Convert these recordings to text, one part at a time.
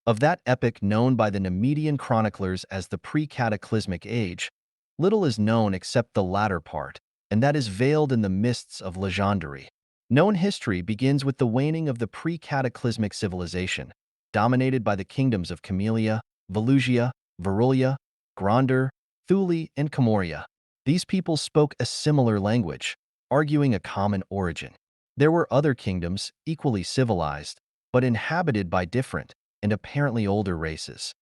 Of that epoch known by the Nemedian chroniclers as the pre-cataclysmic age, little is known except the latter part, and that is veiled in the mists of legendary. Known history begins with the waning of the pre-cataclysmic civilization, dominated by the kingdoms of Camelia, Volusia, Verulia, Gronder, Thule, and Comoria. These peoples spoke a similar language, arguing a common origin. There were other kingdoms, equally civilized, but inhabited by different and apparently older races.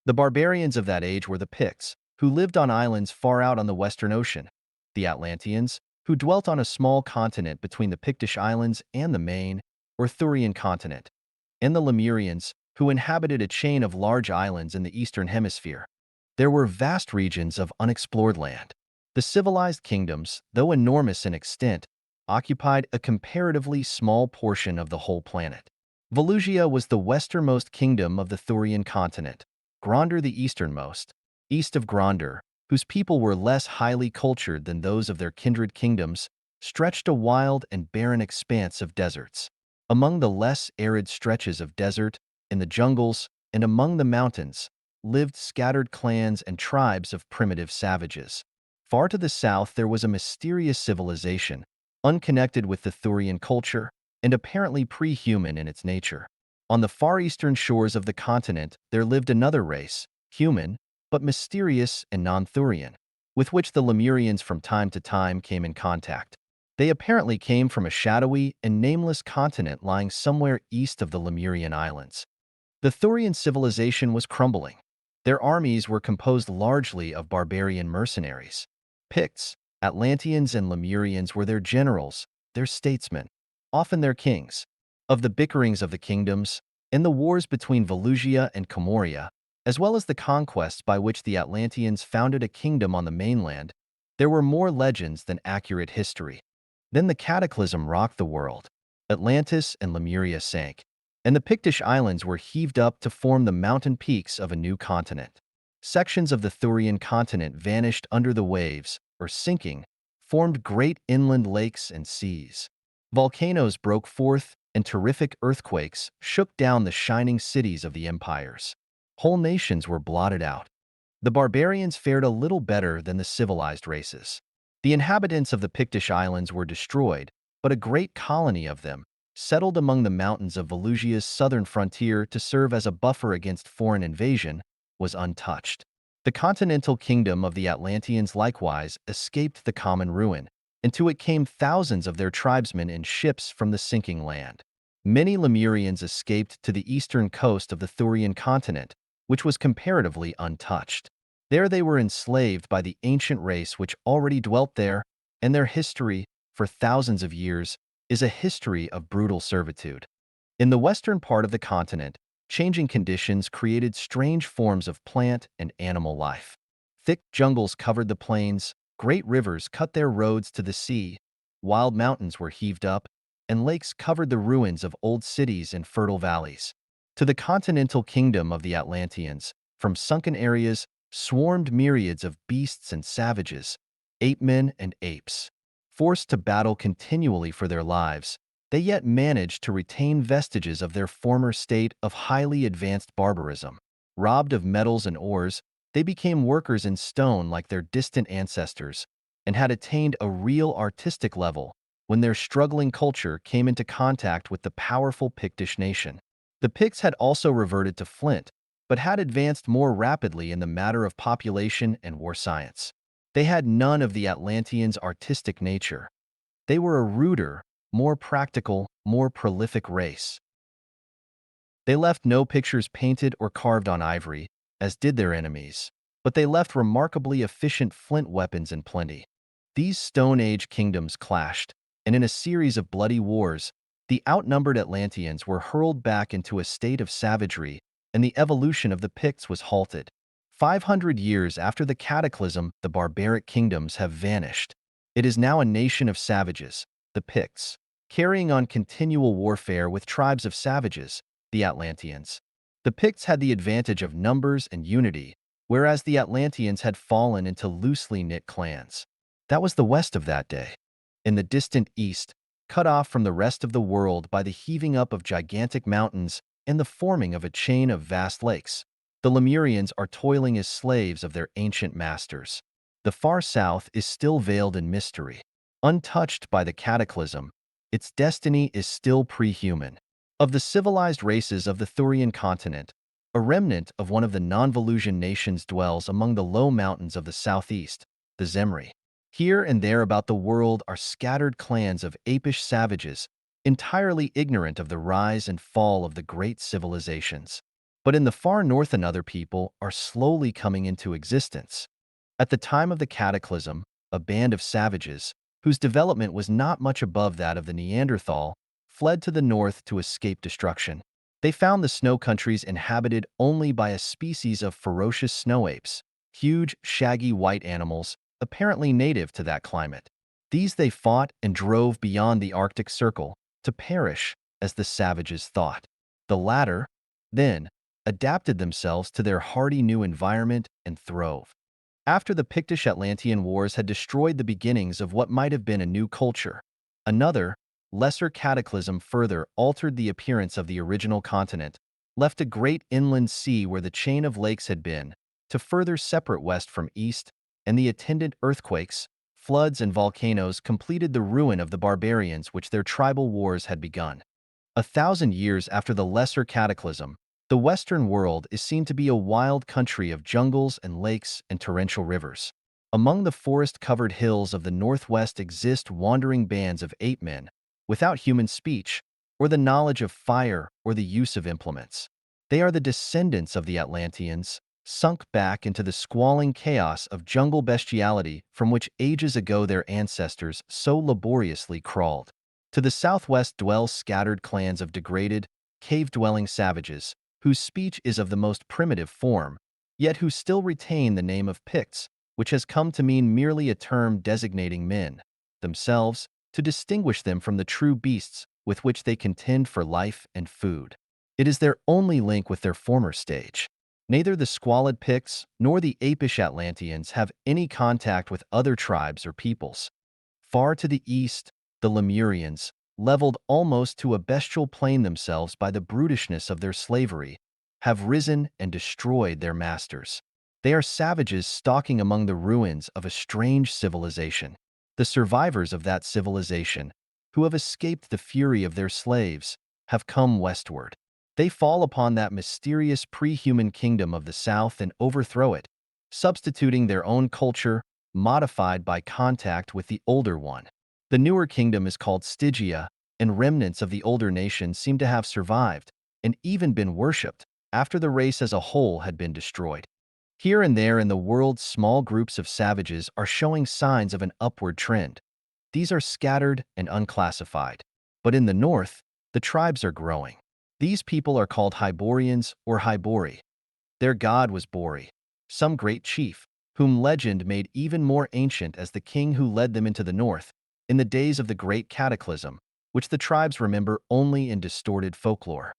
The barbarians of that age were the Picts, who lived on islands far out on the Western Ocean, the Atlanteans, who dwelt on a small continent between the Pictish Islands and the main, or Thurian continent, and the Lemurians, who inhabited a chain of large islands in the Eastern Hemisphere. There were vast regions of unexplored land. The civilized kingdoms, though enormous in extent, occupied a comparatively small portion of the whole planet. Volusia was the westernmost kingdom of the Thurian continent, Gronder the easternmost, east of Gronder, whose people were less highly cultured than those of their kindred kingdoms, stretched a wild and barren expanse of deserts. Among the less arid stretches of desert, in the jungles, and among the mountains, lived scattered clans and tribes of primitive savages. Far to the south there was a mysterious civilization, unconnected with the Thurian culture, and apparently pre-human in its nature. On the far eastern shores of the continent there lived another race, human, but mysterious and non-Thurian, with which the Lemurians from time to time came in contact. They apparently came from a shadowy and nameless continent lying somewhere east of the Lemurian islands. The Thurian civilization was crumbling. Their armies were composed largely of barbarian mercenaries. Picts, Atlanteans, and Lemurians were their generals, their statesmen, often their kings. Of the bickerings of the kingdoms, and the wars between Volusia and Comoria, as well as the conquests by which the Atlanteans founded a kingdom on the mainland, there were more legends than accurate history. Then the cataclysm rocked the world. Atlantis and Lemuria sank, and the Pictish Islands were heaved up to form the mountain peaks of a new continent. Sections of the Thurian continent vanished under the waves, or sinking, formed great inland lakes and seas. Volcanoes broke forth, and terrific earthquakes shook down the shining cities of the empires. Whole nations were blotted out. The barbarians fared a little better than the civilized races. The inhabitants of the Pictish Islands were destroyed, but a great colony of them, settled among the mountains of Volusia's southern frontier to serve as a buffer against foreign invasion, was untouched. The continental kingdom of the Atlanteans likewise escaped the common ruin, and to it came thousands of their tribesmen in ships from the sinking land. Many Lemurians escaped to the eastern coast of the Thurian continent, which was comparatively untouched. There they were enslaved by the ancient race which already dwelt there, and their history, for thousands of years, is a history of brutal servitude. In the western part of the continent, changing conditions created strange forms of plant and animal life. Thick jungles covered the plains, great rivers cut their roads to the sea, wild mountains were heaved up, and lakes covered the ruins of old cities and fertile valleys. To the continental kingdom of the Atlanteans, from sunken areas, swarmed myriads of beasts and savages, ape-men and apes. Forced to battle continually for their lives, they yet managed to retain vestiges of their former state of highly advanced barbarism. Robbed of metals and ores, they became workers in stone like their distant ancestors, and had attained a real artistic level when their struggling culture came into contact with the powerful Pictish nation. The Picts had also reverted to flint, but had advanced more rapidly in the matter of population and war science. They had none of the Atlanteans' artistic nature. They were a ruder, more practical, more prolific race. They left no pictures painted or carved on ivory, as did their enemies, but they left remarkably efficient flint weapons in plenty. These Stone Age kingdoms clashed, and in a series of bloody wars, the outnumbered Atlanteans were hurled back into a state of savagery, and the evolution of the Picts was halted. 500 years after the cataclysm, the barbaric kingdoms have vanished. It is now a nation of savages, the Picts, carrying on continual warfare with tribes of savages, the Atlanteans. The Picts had the advantage of numbers and unity, whereas the Atlanteans had fallen into loosely knit clans. That was the west of that day. In the distant east, cut off from the rest of the world by the heaving up of gigantic mountains and the forming of a chain of vast lakes. The Lemurians are toiling as slaves of their ancient masters. The far south is still veiled in mystery. Untouched by the cataclysm, its destiny is still pre-human. Of the civilized races of the Thurian continent, a remnant of one of the non-Volusian nations dwells among the low mountains of the southeast, the Zemri. Here and there about the world are scattered clans of apish savages, entirely ignorant of the rise and fall of the great civilizations. But in the far north another people are slowly coming into existence. At the time of the cataclysm, a band of savages, whose development was not much above that of the Neanderthal, fled to the north to escape destruction. They found the snow countries inhabited only by a species of ferocious snow apes, huge, shaggy white animals, apparently native to that climate. These they fought and drove beyond the Arctic Circle, to perish, as the savages thought. The latter, then, adapted themselves to their hardy new environment and throve. After the Pictish-Atlantean Wars had destroyed the beginnings of what might have been a new culture, another, lesser cataclysm further altered the appearance of the original continent, left a great inland sea where the chain of lakes had been, to further separate west from east, and the attendant earthquakes, floods, and volcanoes completed the ruin of the barbarians which their tribal wars had begun. 1,000 years after the lesser cataclysm, the Western world is seen to be a wild country of jungles and lakes and torrential rivers. Among the forest-covered hills of the northwest exist wandering bands of ape men, without human speech, or the knowledge of fire or the use of implements. They are the descendants of the Atlanteans, sunk back into the squalling chaos of jungle bestiality from which ages ago their ancestors so laboriously crawled. To the southwest dwell scattered clans of degraded, cave-dwelling savages, whose speech is of the most primitive form, yet who still retain the name of Picts, which has come to mean merely a term designating men, themselves, to distinguish them from the true beasts with which they contend for life and food. It is their only link with their former stage. Neither the squalid Picts nor the apish Atlanteans have any contact with other tribes or peoples. Far to the east, the Lemurians, leveled almost to a bestial plane themselves by the brutishness of their slavery, have risen and destroyed their masters. They are savages stalking among the ruins of a strange civilization. The survivors of that civilization, who have escaped the fury of their slaves, have come westward. They fall upon that mysterious pre-human kingdom of the south and overthrow it, substituting their own culture, modified by contact with the older one. The newer kingdom is called Stygia, and remnants of the older nation seem to have survived, and even been worshipped, after the race as a whole had been destroyed. Here and there in the world small groups of savages are showing signs of an upward trend. These are scattered and unclassified. But in the north, the tribes are growing. These people are called Hyborians or Hybori. Their god was Bori, some great chief, whom legend made even more ancient as the king who led them into the north, in the days of the great cataclysm, which the tribes remember only in distorted folklore.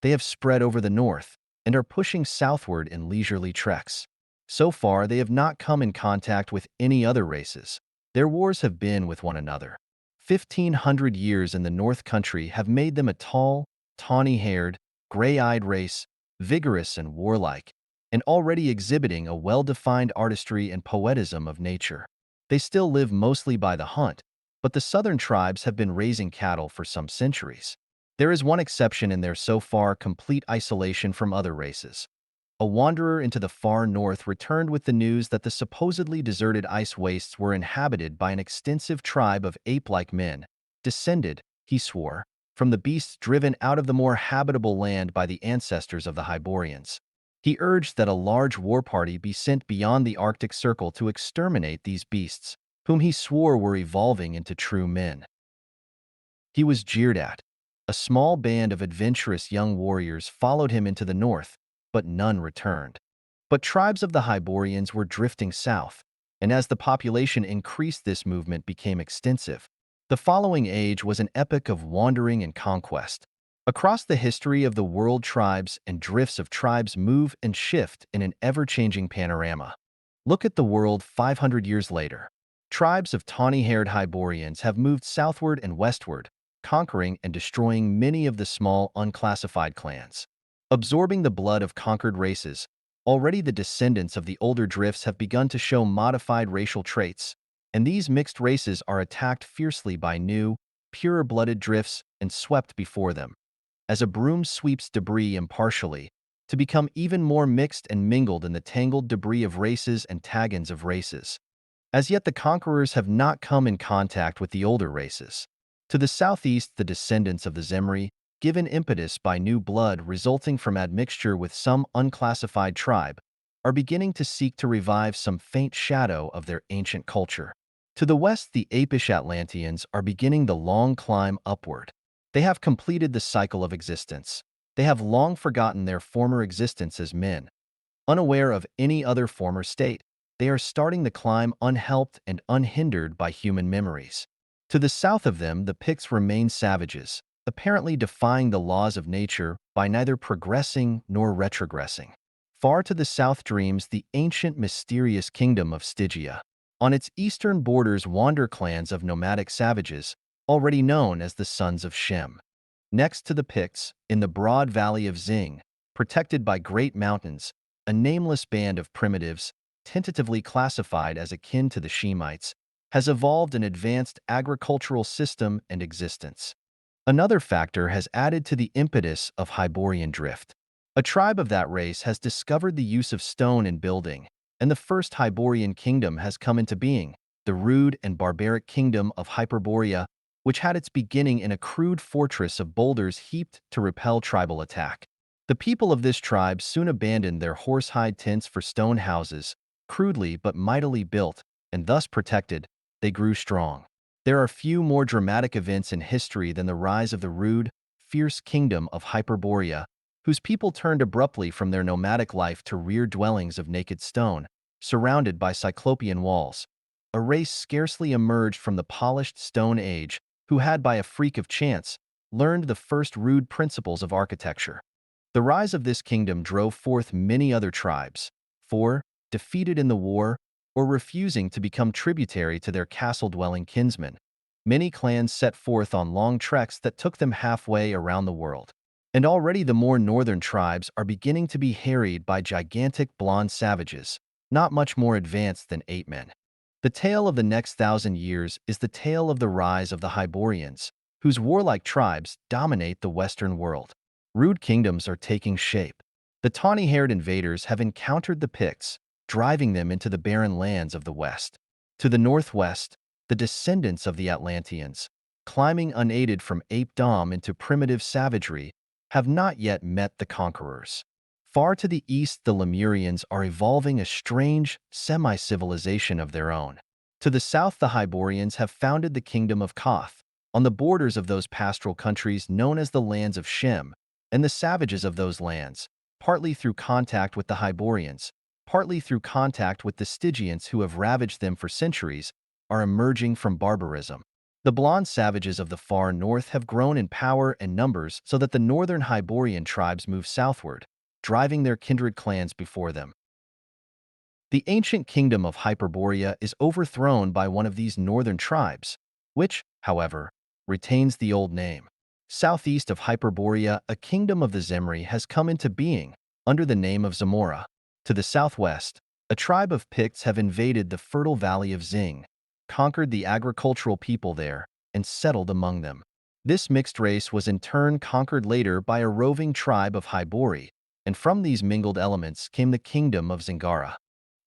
They have spread over the north and are pushing southward in leisurely treks. So far, they have not come in contact with any other races. Their wars have been with one another. 1,500 years in the North Country have made them a tall, tawny-haired, gray-eyed race, vigorous and warlike, and already exhibiting a well-defined artistry and poetism of nature. They still live mostly by the hunt, but the southern tribes have been raising cattle for some centuries. There is one exception in their so far complete isolation from other races. A wanderer into the far north returned with the news that the supposedly deserted ice wastes were inhabited by an extensive tribe of ape-like men, descended, he swore, from the beasts driven out of the more habitable land by the ancestors of the Hyborians. He urged that a large war party be sent beyond the Arctic Circle to exterminate these beasts, whom he swore were evolving into true men. He was jeered at. A small band of adventurous young warriors followed him into the north, but none returned. But tribes of the Hyborians were drifting south, and as the population increased, this movement became extensive. The following age was an epoch of wandering and conquest. Across the history of the world, tribes and drifts of tribes move and shift in an ever-changing panorama. Look at the world 500 years later. Tribes of tawny-haired Hyborians have moved southward and westward, conquering and destroying many of the small, unclassified clans. absorbing the blood of conquered races. Already the descendants of the older drifts have begun to show modified racial traits, and these mixed races are attacked fiercely by new, purer-blooded drifts and swept before them, as a broom sweeps debris impartially, to become even more mixed and mingled in the tangled debris of races and tagons of races. As yet the conquerors have not come in contact with the older races. To the southeast, the descendants of the Zemri, given impetus by new blood resulting from admixture with some unclassified tribe, are beginning to seek to revive some faint shadow of their ancient culture. To the west, the apish Atlanteans are beginning the long climb upward. They have completed the cycle of existence. They have long forgotten their former existence as men. Unaware of any other former state, they are starting the climb unhelped and unhindered by human memories. To the south of them, the Picts remain savages, apparently defying the laws of nature by neither progressing nor retrogressing. Far to the south dreams the ancient mysterious kingdom of Stygia. On its eastern borders wander clans of nomadic savages, already known as the Sons of Shem. Next to the Picts, in the broad valley of Zing, protected by great mountains, a nameless band of primitives, tentatively classified as akin to the Shemites, has evolved an advanced agricultural system and existence. Another factor has added to the impetus of Hyborian drift. A tribe of that race has discovered the use of stone in building, and the first Hyborian kingdom has come into being, the rude and barbaric kingdom of Hyperborea, which had its beginning in a crude fortress of boulders heaped to repel tribal attack. The people of this tribe soon abandoned their horsehide tents for stone houses, crudely but mightily built, and thus protected, they grew strong. There are few more dramatic events in history than the rise of the rude, fierce kingdom of Hyperborea, whose people turned abruptly from their nomadic life to rear dwellings of naked stone, surrounded by cyclopean walls. A race scarcely emerged from the polished Stone Age, who had, by a freak of chance, learned the first rude principles of architecture. The rise of this kingdom drove forth many other tribes, for, defeated in the war, or refusing to become tributary to their castle-dwelling kinsmen, many clans set forth on long treks that took them halfway around the world. And already the more northern tribes are beginning to be harried by gigantic blonde savages, not much more advanced than ape-men. The tale of the next 1,000 years is the tale of the rise of the Hyborians, whose warlike tribes dominate the Western world. Rude kingdoms are taking shape. The tawny-haired invaders have encountered the Picts, driving them into the barren lands of the West. To the northwest, the descendants of the Atlanteans, climbing unaided from ape-dom into primitive savagery, have not yet met the conquerors. Far to the east, the Lemurians are evolving a strange, semi-civilization of their own. To the south, the Hyborians have founded the kingdom of Koth, on the borders of those pastoral countries known as the lands of Shem, and the savages of those lands, partly through contact with the Hyborians, partly through contact with the Stygians who have ravaged them for centuries, are emerging from barbarism. The blonde savages of the far north have grown in power and numbers so that the northern Hyborian tribes move southward, driving their kindred clans before them. The ancient kingdom of Hyperborea is overthrown by one of these northern tribes, which, however, retains the old name. Southeast of Hyperborea, a kingdom of the Zemri has come into being, under the name of Zamora. To the southwest, a tribe of Picts have invaded the fertile valley of Zing, conquered the agricultural people there, and settled among them. This mixed race was in turn conquered later by a roving tribe of Hybori, and from these mingled elements came the kingdom of Zingara.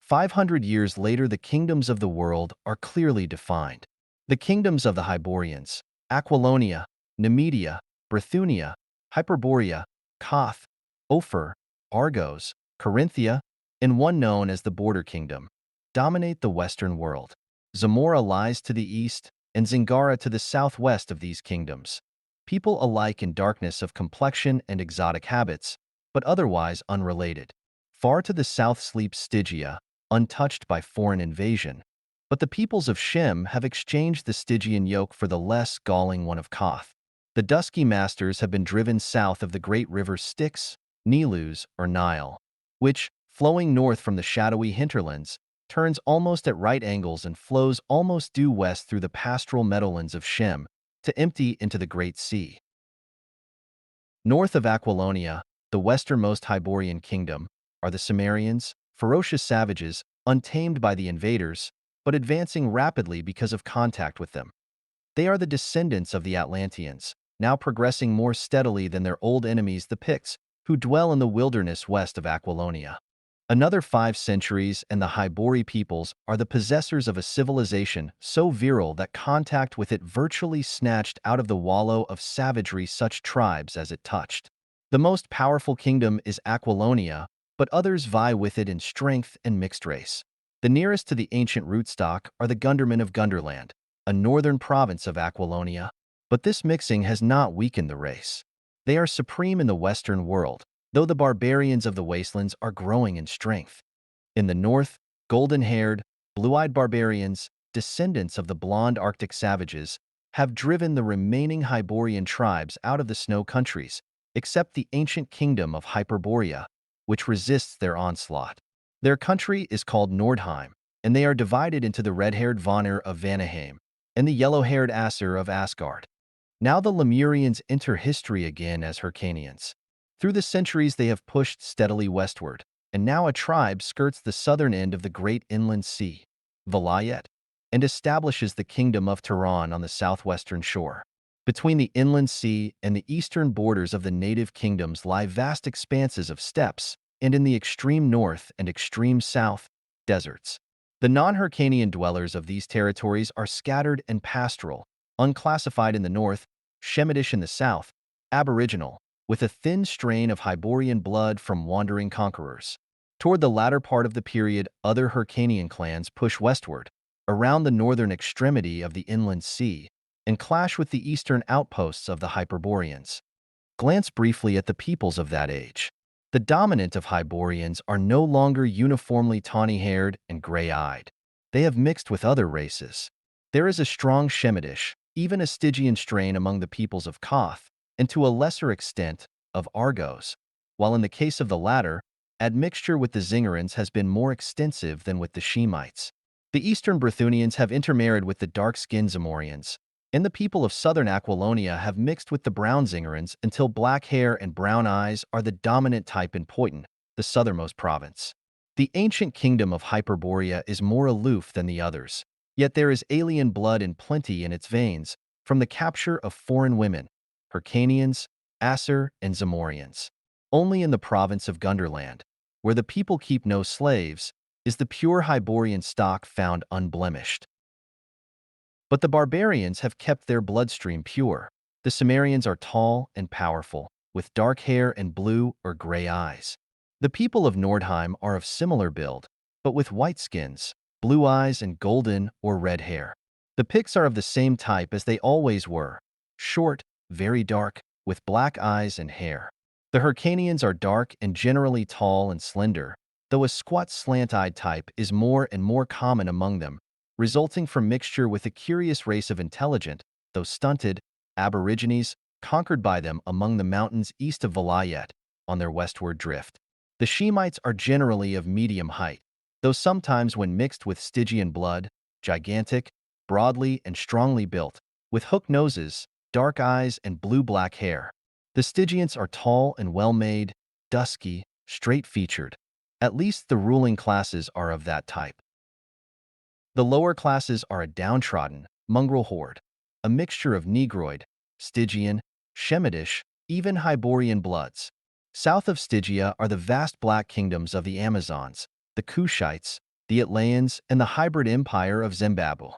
500 years later, the kingdoms of the world are clearly defined. The kingdoms of the Hyborians, Aquilonia, Nemedia, Brithunia, Hyperborea, Koth, Ophir, Argos, Corinthia, and one known as the Border Kingdom, dominate the Western world. Zamora lies to the east, and Zingara to the southwest of these kingdoms. People alike in darkness of complexion and exotic habits, but otherwise unrelated. Far to the south sleeps Stygia, untouched by foreign invasion, but the peoples of Shem have exchanged the Stygian yoke for the less galling one of Koth. The dusky masters have been driven south of the great river Styx, Nilus, or Nile, which, flowing north from the shadowy hinterlands, turns almost at right angles and flows almost due west through the pastoral meadowlands of Shem to empty into the Great Sea. North of Aquilonia, the westernmost Hyborian kingdom, are the Cimmerians, ferocious savages, untamed by the invaders, but advancing rapidly because of contact with them. They are the descendants of the Atlanteans, now progressing more steadily than their old enemies the Picts, who dwell in the wilderness west of Aquilonia. Another 5 centuries and the Hybori peoples are the possessors of a civilization so virile that contact with it virtually snatched out of the wallow of savagery such tribes as it touched. The most powerful kingdom is Aquilonia, but others vie with it in strength and mixed race. The nearest to the ancient rootstock are the Gundermen of Gunderland, a northern province of Aquilonia, but this mixing has not weakened the race. They are supreme in the Western world, though the barbarians of the wastelands are growing in strength. In the north, golden-haired, blue-eyed barbarians, descendants of the blonde Arctic savages, have driven the remaining Hyborian tribes out of the snow countries, except the ancient kingdom of Hyperborea, which resists their onslaught. Their country is called Nordheim, and they are divided into the red-haired Vanir of Vanaheim and the yellow-haired Aesir of Asgard. Now the Lemurians enter history again as Hyrcanians. Through the centuries they have pushed steadily westward, and now a tribe skirts the southern end of the great inland sea, Vilayet, and establishes the kingdom of Tehran on the southwestern shore. Between the inland sea and the eastern borders of the native kingdoms lie vast expanses of steppes, and in the extreme north and extreme south, deserts. The non-Hyrcanian dwellers of these territories are scattered and pastoral, unclassified in the north, Shemitish in the south, aboriginal, with a thin strain of Hyborian blood from wandering conquerors. Toward the latter part of the period, other Hyrcanian clans push westward, around the northern extremity of the inland sea, and clash with the eastern outposts of the Hyperboreans. Glance briefly at the peoples of that age. The dominant of Hyborians are no longer uniformly tawny-haired and gray-eyed. They have mixed with other races. There is a strong Shemitish, even a Stygian strain among the peoples of Koth, and to a lesser extent, of Argos, while in the case of the latter, admixture with the Zingerans has been more extensive than with the Shemites. The eastern Brythunians have intermarried with the dark-skinned Zamorians, and the people of southern Aquilonia have mixed with the brown Zingerans until black hair and brown eyes are the dominant type in Poitin, the southernmost province. The ancient kingdom of Hyperborea is more aloof than the others, yet there is alien blood in plenty in its veins, from the capture of foreign women, Hyrcanians, Aesir, and Zamorians. Only in the province of Gunderland, where the people keep no slaves, is the pure Hyborian stock found unblemished. But the barbarians have kept their bloodstream pure. The Cimmerians are tall and powerful, with dark hair and blue or gray eyes. The people of Nordheim are of similar build, but with white skins, blue eyes, and golden or red hair. The Picts are of the same type as they always were, short, very dark, with black eyes and hair. The Hyrcanians are dark and generally tall and slender, though a squat slant-eyed type is more and more common among them, resulting from mixture with a curious race of intelligent, though stunted, aborigines conquered by them among the mountains east of Vilayet on their westward drift. The Shemites are generally of medium height, though sometimes when mixed with Stygian blood, gigantic, broadly and strongly built, with hooked noses, dark eyes, and blue-black hair. The Stygians are tall and well-made, dusky, straight-featured. At least the ruling classes are of that type. The lower classes are a downtrodden, mongrel horde, a mixture of Negroid, Stygian, Shemitish, even Hyborian bloods. South of Stygia are the vast black kingdoms of the Amazons, the Kushites, the Atlayans, and the hybrid empire of Zimbabwe.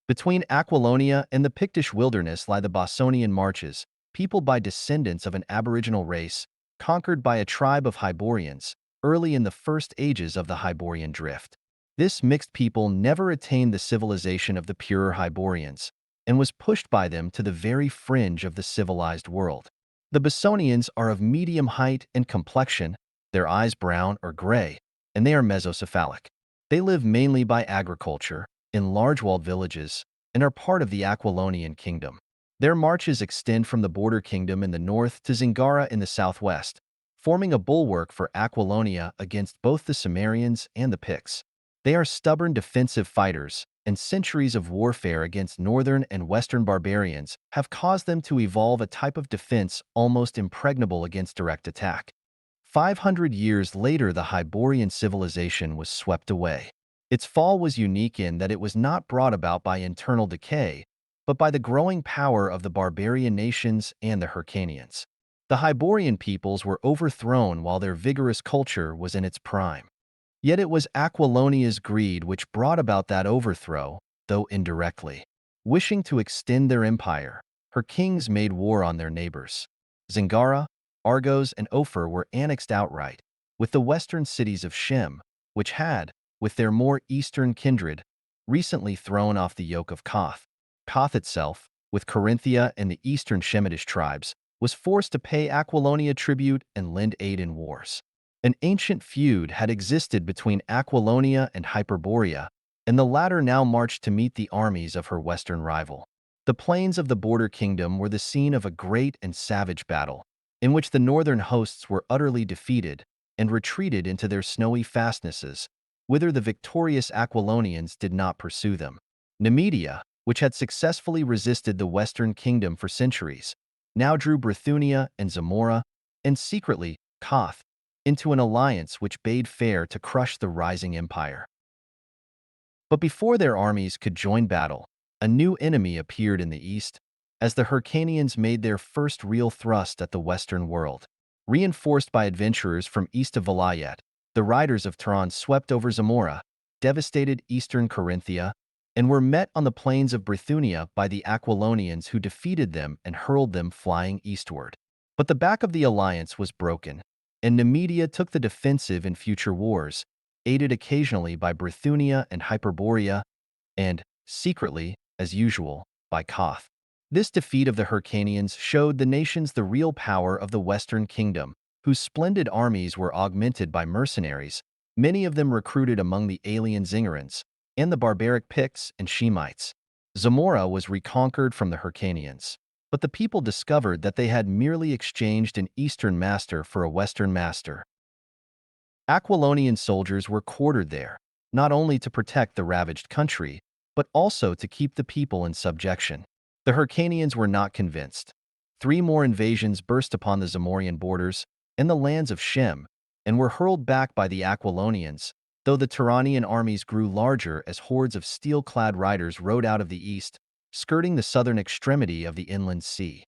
Between Aquilonia and the Pictish wilderness lie the Bosonian marches, peopled by descendants of an aboriginal race, conquered by a tribe of Hyborians, early in the first ages of the Hyborian drift. This mixed people never attained the civilization of the purer Hyborians, and was pushed by them to the very fringe of the civilized world. The Bosonians are of medium height and complexion, their eyes brown or gray, and they are mesocephalic. They live mainly by agriculture, in large walled villages, and are part of the Aquilonian kingdom. Their marches extend from the border kingdom in the north to Zingara in the southwest, forming a bulwark for Aquilonia against both the Cimmerians and the Picts. They are stubborn defensive fighters, and centuries of warfare against northern and western barbarians have caused them to evolve a type of defense almost impregnable against direct attack. 500 years later, the Hyborian civilization was swept away. Its fall was unique in that it was not brought about by internal decay, but by the growing power of the barbarian nations and the Hyrcanians. The Hyborian peoples were overthrown while their vigorous culture was in its prime. Yet it was Aquilonia's greed which brought about that overthrow, though indirectly. Wishing to extend their empire, her kings made war on their neighbors. Zingara, Argos, and Ophir were annexed outright, with the western cities of Shem, which had, with their more eastern kindred, recently thrown off the yoke of Koth. Koth itself, with Corinthia and the eastern Shemitish tribes, was forced to pay Aquilonia tribute and lend aid in wars. An ancient feud had existed between Aquilonia and Hyperborea, and the latter now marched to meet the armies of her western rival. The plains of the border kingdom were the scene of a great and savage battle, in which the northern hosts were utterly defeated and retreated into their snowy fastnesses, whither the victorious Aquilonians did not pursue them. Nemedia, which had successfully resisted the western kingdom for centuries, now drew Brithunia and Zamora, and secretly Koth, into an alliance which bade fair to crush the rising empire. But before their armies could join battle, a new enemy appeared in the east, as the Hyrcanians made their first real thrust at the western world. Reinforced by adventurers from east of Vilayet, the riders of Tehran swept over Zamora, devastated eastern Corinthia, and were met on the plains of Brithunia by the Aquilonians, who defeated them and hurled them flying eastward. But the back of the alliance was broken, and Nemedia took the defensive in future wars, aided occasionally by Brithunia and Hyperborea, and, secretly, as usual, by Koth. This defeat of the Hyrcanians showed the nations the real power of the Western Kingdom, whose splendid armies were augmented by mercenaries, many of them recruited among the alien Zingarans, and the barbaric Picts and Shemites. Zamora was reconquered from the Hyrcanians, but the people discovered that they had merely exchanged an eastern master for a western master. Aquilonian soldiers were quartered there, not only to protect the ravaged country, but also to keep the people in subjection. The Hyrcanians were not convinced. 3 more invasions burst upon the Zamorian borders and the lands of Shem, and were hurled back by the Aquilonians, though the Turanian armies grew larger as hordes of steel-clad riders rode out of the east, skirting the southern extremity of the inland sea.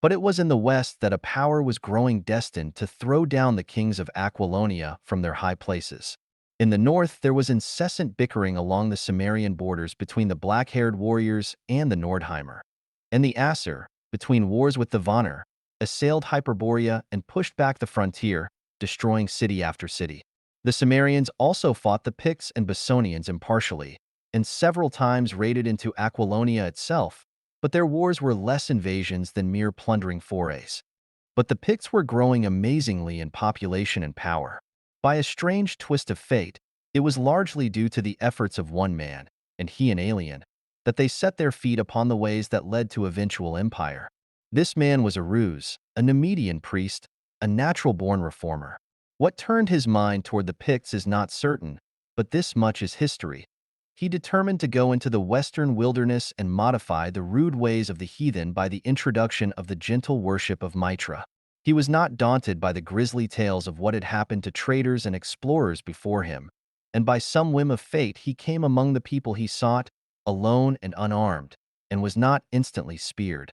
But it was in the west that a power was growing destined to throw down the kings of Aquilonia from their high places. In the north, there was incessant bickering along the Cimmerian borders between the black-haired warriors and the Nordheimer. And the Aesir, between wars with the Vanir, assailed Hyperborea and pushed back the frontier, destroying city after city. The Cimmerians also fought the Picts and Bessonians impartially, and several times raided into Aquilonia itself, but their wars were less invasions than mere plundering forays. But the Picts were growing amazingly in population and power. By a strange twist of fate, it was largely due to the efforts of one man, and he an alien, that they set their feet upon the ways that led to eventual empire. This man was Aruz, a Nemedian priest, a natural-born reformer. What turned his mind toward the Picts is not certain, but this much is history. He determined to go into the western wilderness and modify the rude ways of the heathen by the introduction of the gentle worship of Mitra. He was not daunted by the grisly tales of what had happened to traders and explorers before him, and by some whim of fate he came among the people he sought, alone and unarmed, and was not instantly speared.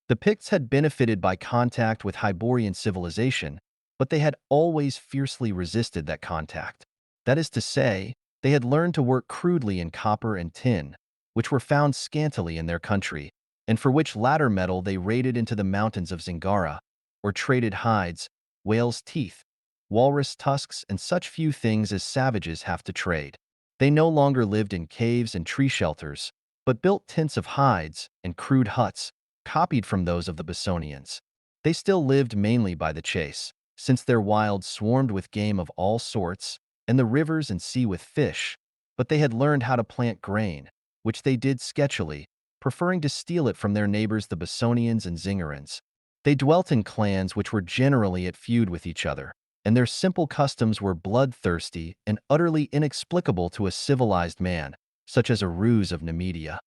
The Picts had benefited by contact with Hyborian civilization, but they had always fiercely resisted that contact. That is to say, they had learned to work crudely in copper and tin, which were found scantily in their country, and for which latter metal they raided into the mountains of Zingara, or traded hides, whale's teeth, walrus tusks, and such few things as savages have to trade. They no longer lived in caves and tree shelters, but built tents of hides and crude huts, copied from those of the Bessonians. They still lived mainly by the chase, since their wilds swarmed with game of all sorts, and the rivers and sea with fish, but they had learned how to plant grain, which they did sketchily, preferring to steal it from their neighbors the Bessonians and Zingarans. They dwelt in clans which were generally at feud with each other, and their simple customs were bloodthirsty and utterly inexplicable to a civilized man, such as Aruz of Nemedia.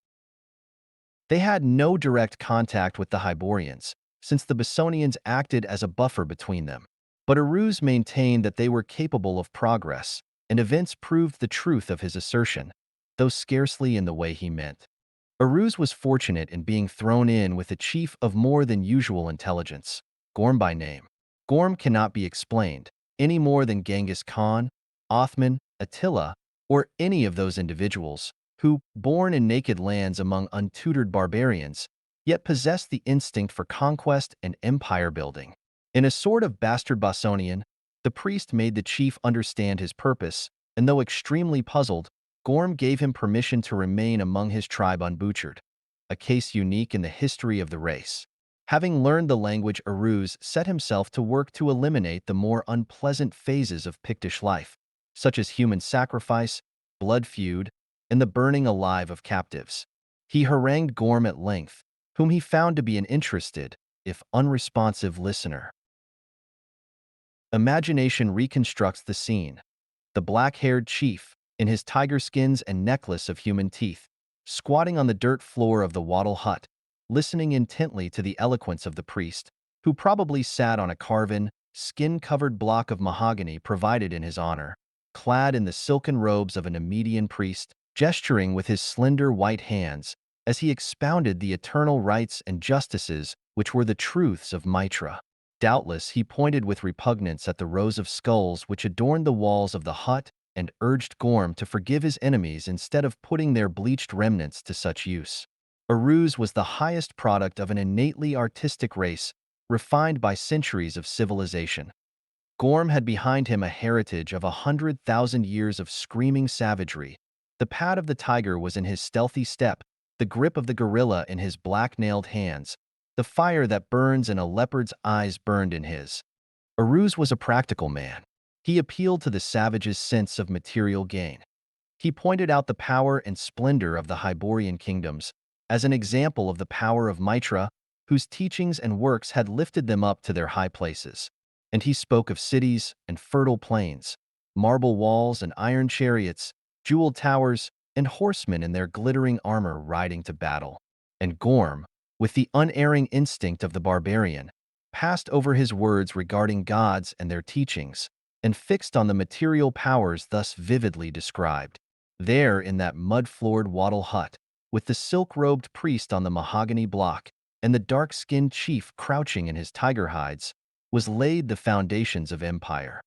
They had no direct contact with the Hyborians, since the Bessonians acted as a buffer between them. But Aruz maintained that they were capable of progress, and events proved the truth of his assertion, though scarcely in the way he meant. Aruz was fortunate in being thrown in with a chief of more than usual intelligence, Gorm by name. Gorm cannot be explained, any more than Genghis Khan, Othman, Attila, or any of those individuals who, born in naked lands among untutored barbarians, yet possessed the instinct for conquest and empire building. In a sort of bastard Bosonian, the priest made the chief understand his purpose, and though extremely puzzled, Gorm gave him permission to remain among his tribe unbutchered, a case unique in the history of the race. Having learned the language, Aruz set himself to work to eliminate the more unpleasant phases of Pictish life, such as human sacrifice, blood feud, and the burning alive of captives. He harangued Gorm at length, whom he found to be an interested, if unresponsive, listener. Imagination reconstructs the scene. The black-haired chief, in his tiger skins and necklace of human teeth, squatting on the dirt floor of the wattle hut, listening intently to the eloquence of the priest, who probably sat on a carven, skin-covered block of mahogany provided in his honor, clad in the silken robes of a Nemedian priest, gesturing with his slender white hands as he expounded the eternal rights and justices which were the truths of Mitra. Doubtless, he pointed with repugnance at the rows of skulls which adorned the walls of the hut and urged Gorm to forgive his enemies instead of putting their bleached remnants to such use. Aruz was the highest product of an innately artistic race, refined by centuries of civilization. Gorm had behind him a heritage of 100,000 years of screaming savagery. The pad of the tiger was in his stealthy step, the grip of the gorilla in his black-nailed hands, the fire that burns in a leopard's eyes burned in his. Aruz was a practical man. He appealed to the savage's sense of material gain. He pointed out the power and splendor of the Hyborian kingdoms as an example of the power of Mitra, whose teachings and works had lifted them up to their high places. And he spoke of cities and fertile plains, marble walls and iron chariots, jeweled towers, and horsemen in their glittering armor riding to battle. And Gorm, with the unerring instinct of the barbarian, passed over his words regarding gods and their teachings, and fixed on the material powers thus vividly described. There, in that mud-floored wattle hut, with the silk-robed priest on the mahogany block and the dark-skinned chief crouching in his tiger hides, was laid the foundations of empire.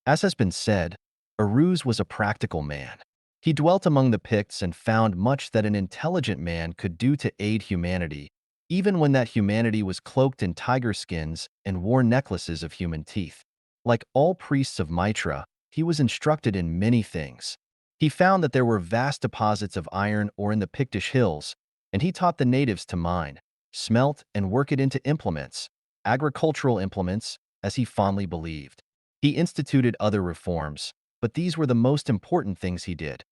As has been said, Aruz was a practical man. He dwelt among the Picts and found much that an intelligent man could do to aid humanity, even when that humanity was cloaked in tiger skins and wore necklaces of human teeth. Like all priests of Mitra, he was instructed in many things. He found that there were vast deposits of iron ore in the Pictish hills, and he taught the natives to mine, smelt, and work it into implements, agricultural implements, as he fondly believed. He instituted other reforms, but these were the most important things he did.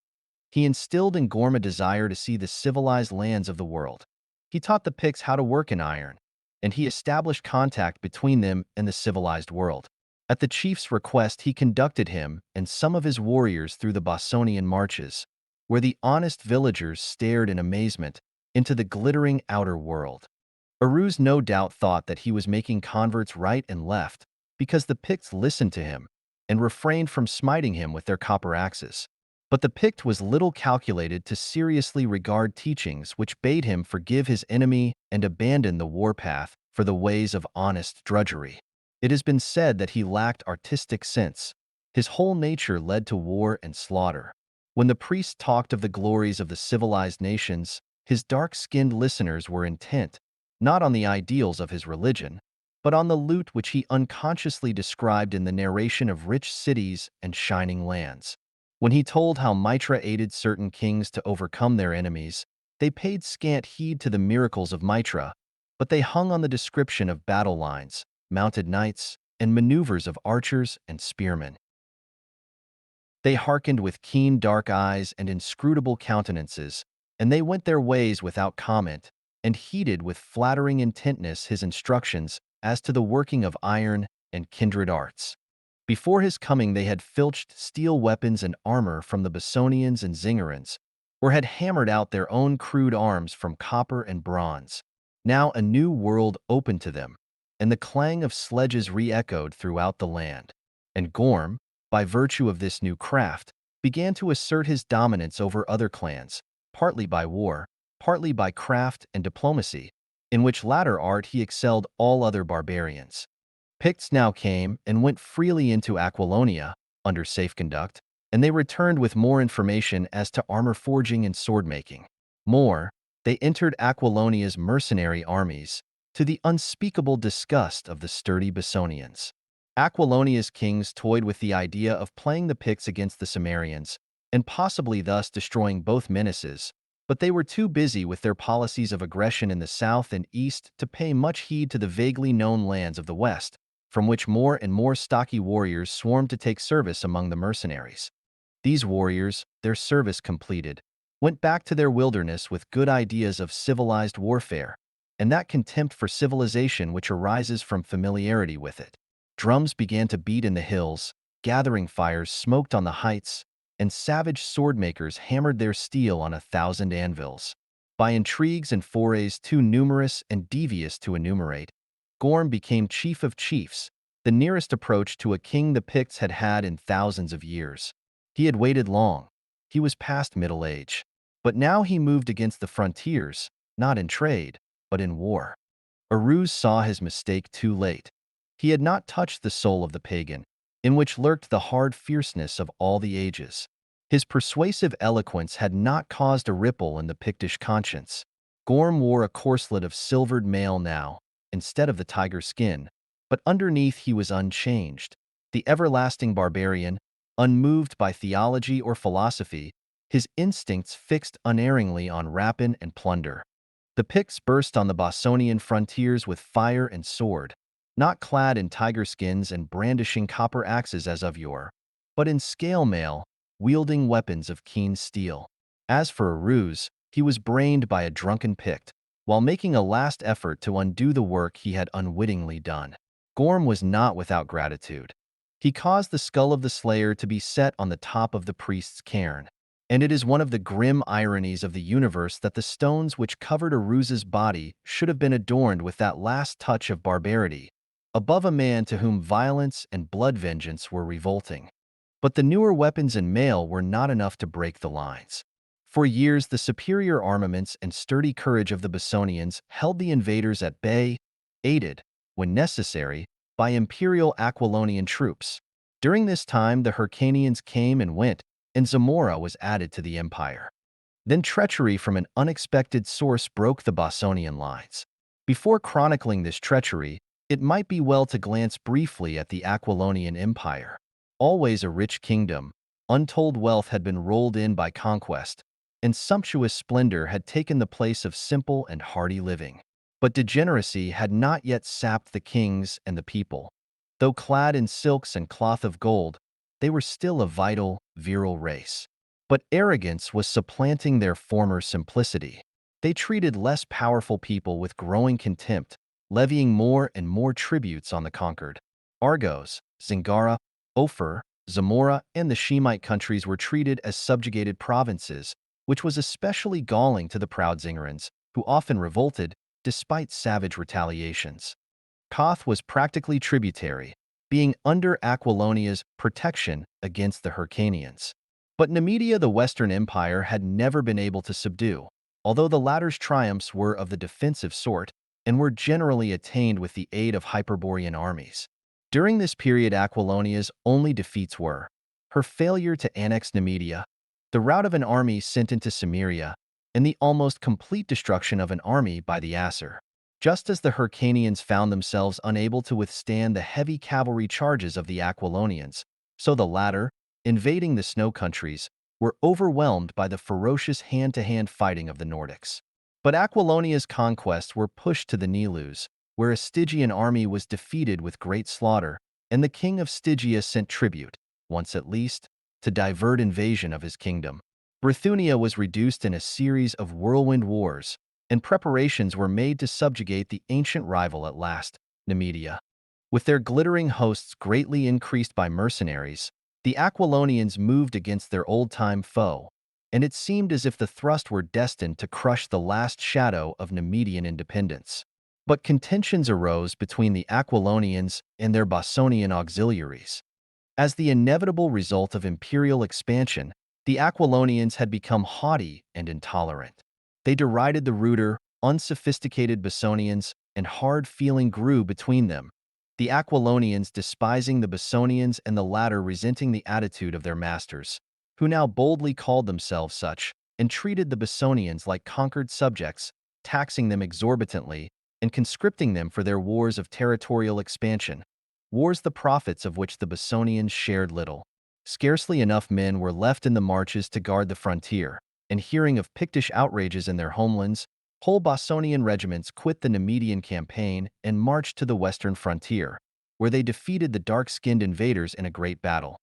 He instilled in Gorm a desire to see the civilized lands of the world. He taught the Picts how to work in iron, and he established contact between them and the civilized world. At the chief's request, he conducted him and some of his warriors through the Bosonian marches, where the honest villagers stared in amazement into the glittering outer world. Aruz no doubt thought that he was making converts right and left because the Picts listened to him and refrained from smiting him with their copper axes. But the Pict was little calculated to seriously regard teachings which bade him forgive his enemy and abandon the warpath for the ways of honest drudgery. It has been said that he lacked artistic sense. His whole nature led to war and slaughter. When the priest talked of the glories of the civilized nations, his dark-skinned listeners were intent, not on the ideals of his religion, but on the loot which he unconsciously described in the narration of rich cities and shining lands. When he told how Mitra aided certain kings to overcome their enemies, they paid scant heed to the miracles of Mitra, but they hung on the description of battle lines, mounted knights, and maneuvers of archers and spearmen. They hearkened with keen dark eyes and inscrutable countenances, and they went their ways without comment, and heeded with flattering intentness his instructions as to the working of iron and kindred arts. Before his coming they had filched steel weapons and armor from the Bosonians and Zingerans, or had hammered out their own crude arms from copper and bronze. Now a new world opened to them, and the clang of sledges re-echoed throughout the land. And Gorm, by virtue of this new craft, began to assert his dominance over other clans, partly by war, partly by craft and diplomacy, in which latter art he excelled all other barbarians. Picts now came and went freely into Aquilonia, under safe conduct, and they returned with more information as to armor forging and sword-making. More, they entered Aquilonia's mercenary armies, to the unspeakable disgust of the sturdy Bissonians. Aquilonia's kings toyed with the idea of playing the Picts against the Cimmerians, and possibly thus destroying both menaces, but they were too busy with their policies of aggression in the south and east to pay much heed to the vaguely known lands of the west, from which more and more stocky warriors swarmed to take service among the mercenaries. These warriors, their service completed, went back to their wilderness with good ideas of civilized warfare, and that contempt for civilization which arises from familiarity with it. Drums began to beat in the hills, gathering fires smoked on the heights, and savage sword-makers hammered their steel on 1,000 anvils. By intrigues and forays too numerous and devious to enumerate, Gorm became chief of chiefs, the nearest approach to a king the Picts had had in thousands of years. He had waited long. He was past middle age. But now he moved against the frontiers, not in trade, but in war. Aruz saw his mistake too late. He had not touched the soul of the pagan, in which lurked the hard fierceness of all the ages. His persuasive eloquence had not caused a ripple in the Pictish conscience. Gorm wore a corselet of silvered mail now, instead of the tiger skin, but underneath he was unchanged. The everlasting barbarian, unmoved by theology or philosophy, his instincts fixed unerringly on rapine and plunder. The Picts burst on the Bosonian frontiers with fire and sword, not clad in tiger skins and brandishing copper axes as of yore, but in scale mail, wielding weapons of keen steel. As for Aruz, he was brained by a drunken Pict, while making a last effort to undo the work he had unwittingly done. Gorm was not without gratitude. He caused the skull of the slayer to be set on the top of the priest's cairn, and it is one of the grim ironies of the universe that the stones which covered Aruz's body should have been adorned with that last touch of barbarity, above a man to whom violence and blood vengeance were revolting. But the newer weapons and mail were not enough to break the lines. For years, the superior armaments and sturdy courage of the Bissonians held the invaders at bay, aided, when necessary, by imperial Aquilonian troops. During this time, the Hyrcanians came and went, and Zamora was added to the empire. Then treachery from an unexpected source broke the Bosonian lines. Before chronicling this treachery, it might be well to glance briefly at the Aquilonian Empire. Always a rich kingdom, untold wealth had been rolled in by conquest, and sumptuous splendor had taken the place of simple and hardy living. But degeneracy had not yet sapped the kings and the people. Though clad in silks and cloth of gold, they were still a vital, virile race. But arrogance was supplanting their former simplicity. They treated less powerful people with growing contempt, levying more and more tributes on the conquered. Argos, Zingara, Ophir, Zamora, and the Shemite countries were treated as subjugated provinces, which was especially galling to the proud Zingarans, who often revolted, despite savage retaliations. Koth was practically tributary, being under Aquilonia's protection against the Hyrcanians. But Nemedia, the Western Empire, had never been able to subdue, although the latter's triumphs were of the defensive sort and were generally attained with the aid of Hyperborean armies. During this period, Aquilonia's only defeats were her failure to annex Nemedia, the rout of an army sent into Cimmeria, and the almost complete destruction of an army by the Aesir. Just as the Hyrcanians found themselves unable to withstand the heavy cavalry charges of the Aquilonians, so the latter, invading the snow countries, were overwhelmed by the ferocious hand-to-hand fighting of the Nordics. But Aquilonia's conquests were pushed to the Nilus, where a Stygian army was defeated with great slaughter, and the king of Stygia sent tribute, once at least, to divert invasion of his kingdom. Bithynia was reduced in a series of whirlwind wars, and preparations were made to subjugate the ancient rival at last, Nemedia. With their glittering hosts greatly increased by mercenaries, the Aquilonians moved against their old-time foe, and it seemed as if the thrust were destined to crush the last shadow of Nemedian independence. But contentions arose between the Aquilonians and their Bosonian auxiliaries. As the inevitable result of imperial expansion, the Aquilonians had become haughty and intolerant. They derided the ruder, unsophisticated Bosonians, and hard feeling grew between them, the Aquilonians despising the Bosonians and the latter resenting the attitude of their masters, who now boldly called themselves such, and treated the Bosonians like conquered subjects, taxing them exorbitantly and conscripting them for their wars of territorial expansion, wars the profits of which the Bosonians shared little. Scarcely enough men were left in the marches to guard the frontier, and hearing of Pictish outrages in their homelands, whole Bosonian regiments quit the Nemedian campaign and marched to the western frontier, where they defeated the dark-skinned invaders in a great battle.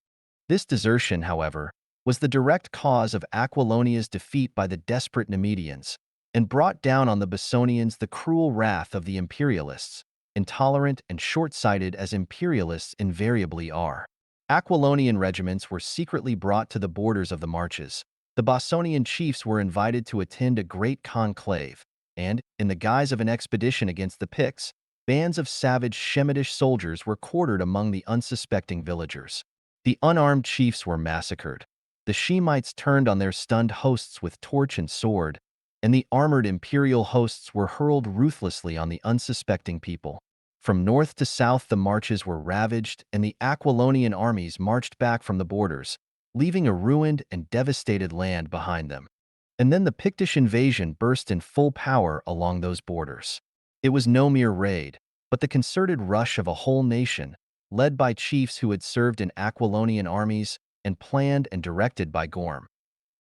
This desertion, however, was the direct cause of Aquilonia's defeat by the desperate Nemedians, and brought down on the Bosonians the cruel wrath of the imperialists, intolerant and short-sighted as imperialists invariably are. Aquilonian regiments were secretly brought to the borders of the marches. The Bosonian chiefs were invited to attend a great conclave, and, in the guise of an expedition against the Picts, bands of savage Shemitish soldiers were quartered among the unsuspecting villagers. The unarmed chiefs were massacred. The Shemites turned on their stunned hosts with torch and sword, and the armored imperial hosts were hurled ruthlessly on the unsuspecting people. From north to south the marches were ravaged, and the Aquilonian armies marched back from the borders, leaving a ruined and devastated land behind them. And then the Pictish invasion burst in full power along those borders. It was no mere raid, but the concerted rush of a whole nation, led by chiefs who had served in Aquilonian armies and planned and directed by Gorm.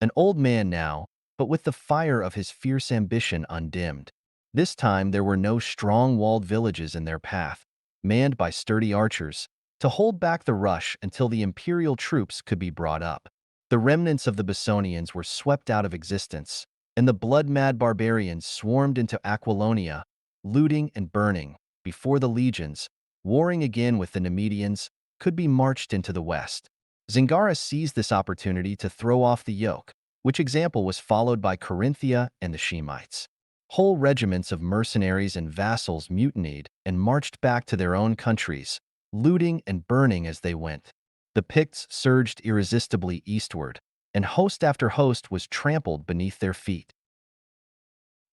An old man now, but with the fire of his fierce ambition undimmed. This time there were no strong-walled villages in their path, manned by sturdy archers, to hold back the rush until the imperial troops could be brought up. The remnants of the Bosonians were swept out of existence, and the blood-mad barbarians swarmed into Aquilonia, looting and burning, before the legions, warring again with the Nemedians, could be marched into the west. Zingara seized this opportunity to throw off the yoke, which example was followed by Carinthia and the Shemites. Whole regiments of mercenaries and vassals mutinied and marched back to their own countries, looting and burning as they went. The Picts surged irresistibly eastward, and host after host was trampled beneath their feet.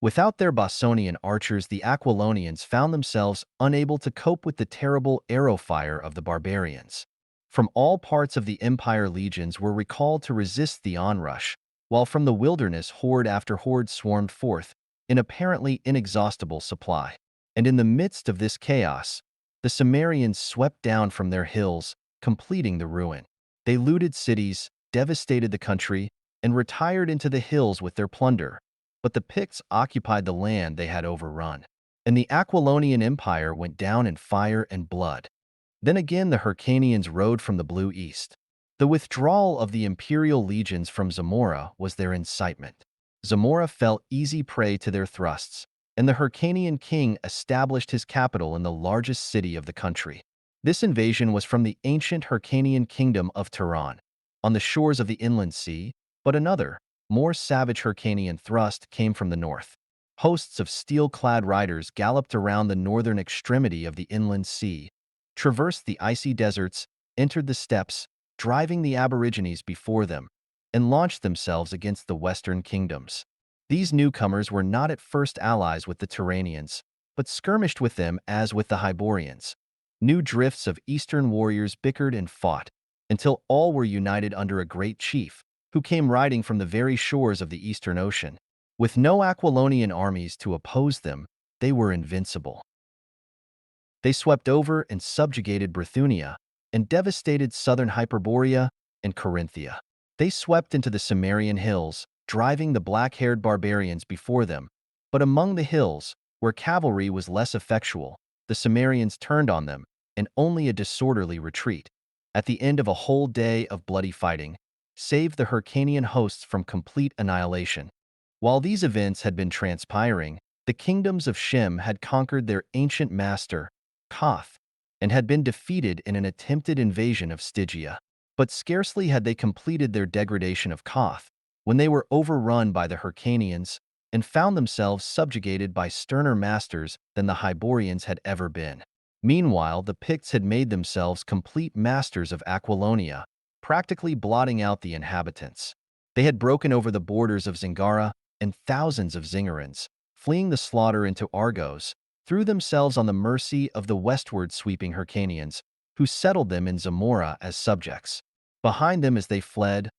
Without their Bosonian archers, the Aquilonians found themselves unable to cope with the terrible arrow fire of the barbarians. From all parts of the empire legions were recalled to resist the onrush, while from the wilderness horde after horde swarmed forth, in apparently inexhaustible supply. And in the midst of this chaos, the Cimmerians swept down from their hills, completing the ruin. They looted cities, devastated the country, and retired into the hills with their plunder. But the Picts occupied the land they had overrun, and the Aquilonian Empire went down in fire and blood. Then again the Hyrcanians rode from the blue east. The withdrawal of the imperial legions from Zamora was their incitement. Zamora fell easy prey to their thrusts, and the Hyrcanian king established his capital in the largest city of the country. This invasion was from the ancient Hyrcanian kingdom of Tehran, on the shores of the inland sea, but another, more savage Hyrcanian thrust came from the north. Hosts of steel-clad riders galloped around the northern extremity of the inland sea, traversed the icy deserts, entered the steppes, driving the aborigines before them, and launched themselves against the western kingdoms. These newcomers were not at first allies with the Turanians, but skirmished with them as with the Hyborians. New drifts of eastern warriors bickered and fought, until all were united under a great chief, who came riding from the very shores of the Eastern Ocean. With no Aquilonian armies to oppose them, they were invincible. They swept over and subjugated Bithynia, and devastated southern Hyperborea and Carinthia. They swept into the Cimmerian hills, driving the black-haired barbarians before them. But among the hills, where cavalry was less effectual, the Cimmerians turned on them, and only a disorderly retreat, at the end of a whole day of bloody fighting, saved the Hyrcanian hosts from complete annihilation. While these events had been transpiring, the kingdoms of Shem had conquered their ancient master, Koth, and had been defeated in an attempted invasion of Stygia. But scarcely had they completed their degradation of Koth, when they were overrun by the Hyrcanians, and found themselves subjugated by sterner masters than the Hyborians had ever been. Meanwhile, the Picts had made themselves complete masters of Aquilonia, practically blotting out the inhabitants. They had broken over the borders of Zingara, and thousands of Zingarans, fleeing the slaughter into Argos, threw themselves on the mercy of the westward sweeping Hyrcanians, who settled them in Zamora as subjects. Behind them as they fled,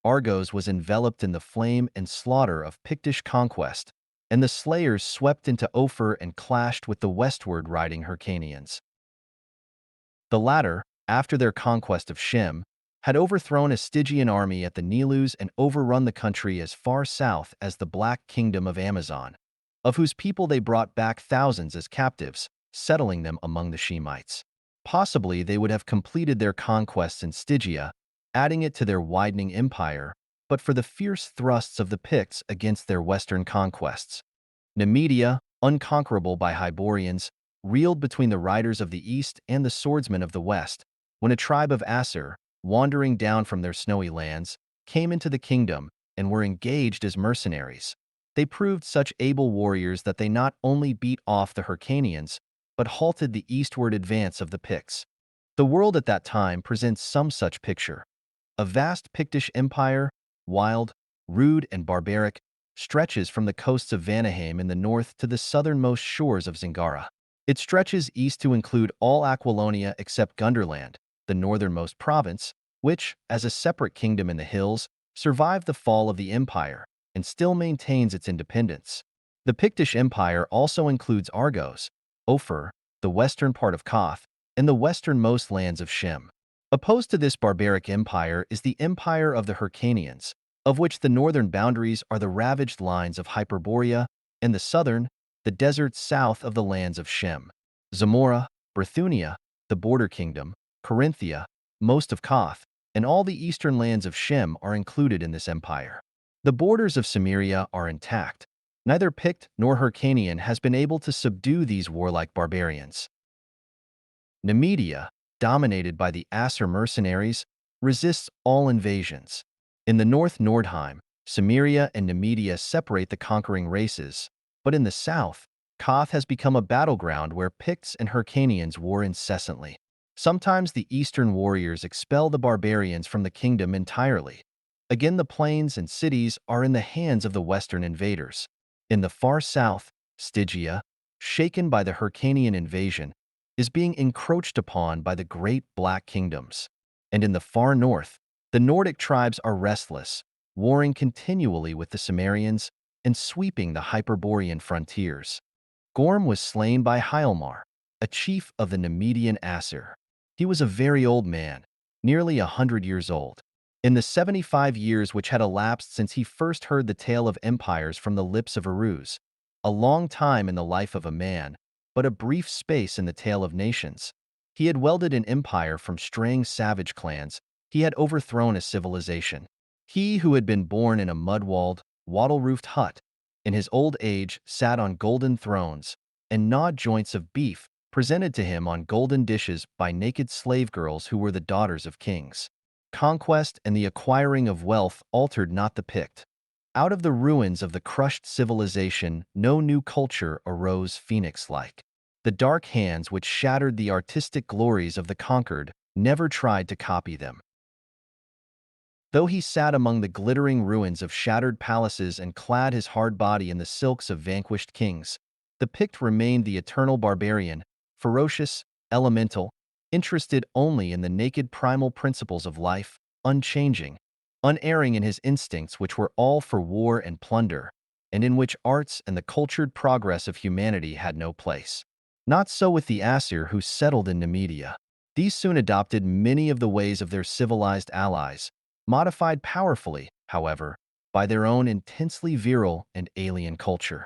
Argos was enveloped in the flame and slaughter of Pictish conquest, and the slayers swept into Ophir and clashed with the westward riding Hyrcanians. The latter, after their conquest of Shem, had overthrown a Stygian army at the Nilus and overrun the country as far south as the Black Kingdom of Amazon, of whose people they brought back thousands as captives, settling them among the Shemites. Possibly they would have completed their conquests in Stygia, adding it to their widening empire, but for the fierce thrusts of the Picts against their western conquests. Nemedia, unconquerable by Hyborians, reeled between the riders of the east and the swordsmen of the west, when a tribe of Asir, wandering down from their snowy lands, came into the kingdom and were engaged as mercenaries. They proved such able warriors that they not only beat off the Hyrcanians, but halted the eastward advance of the Picts. The world at that time presents some such picture. A vast Pictish empire, wild, rude, and barbaric, stretches from the coasts of Vanaheim in the north to the southernmost shores of Zingara. It stretches east to include all Aquilonia except Gunderland, the northernmost province, which, as a separate kingdom in the hills, survived the fall of the empire and still maintains its independence. The Pictish Empire also includes Argos, Ophir, the western part of Koth, and the westernmost lands of Shem. Opposed to this barbaric empire is the empire of the Hyrcanians, of which the northern boundaries are the ravaged lines of Hyperborea, and the southern, the deserts south of the lands of Shem. Zamora, Bithynia, the border kingdom, Corinthia, most of Koth, and all the eastern lands of Shem are included in this empire. The borders of Samaria are intact. Neither Pict nor Hyrcanian has been able to subdue these warlike barbarians. Nemedia, dominated by the Asir mercenaries, resists all invasions. In the north Nordheim, Samaria and Nemedia separate the conquering races, but in the south, Koth has become a battleground where Picts and Hyrcanians war incessantly. Sometimes the eastern warriors expel the barbarians from the kingdom entirely. Again, the plains and cities are in the hands of the western invaders. In the far south, Stygia, shaken by the Hyrcanian invasion, is being encroached upon by the great Black Kingdoms. And in the far north, the Nordic tribes are restless, warring continually with the Cimmerians and sweeping the Hyperborean frontiers. Gorm was slain by Hyalmar, a chief of the Nemedian Asir. He was a very old man, nearly 100 years old. In the 75 years which had elapsed since he first heard the tale of empires from the lips of Aruz, a long time in the life of a man, but a brief space in the tale of nations. He had welded an empire from straying savage clans. He had overthrown a civilization. He who had been born in a mud-walled, wattle-roofed hut, in his old age sat on golden thrones, and gnawed joints of beef presented to him on golden dishes by naked slave girls who were the daughters of kings. Conquest and the acquiring of wealth altered not the Pict. Out of the ruins of the crushed civilization, no new culture arose phoenix-like. The dark hands which shattered the artistic glories of the conquered never tried to copy them. Though he sat among the glittering ruins of shattered palaces and clad his hard body in the silks of vanquished kings, the Pict remained the eternal barbarian, ferocious, elemental, interested only in the naked primal principles of life, unchanging, unerring in his instincts which were all for war and plunder, and in which arts and the cultured progress of humanity had no place. Not so with the Asir who settled in Nemedia. These soon adopted many of the ways of their civilized allies, modified powerfully, however, by their own intensely virile and alien culture.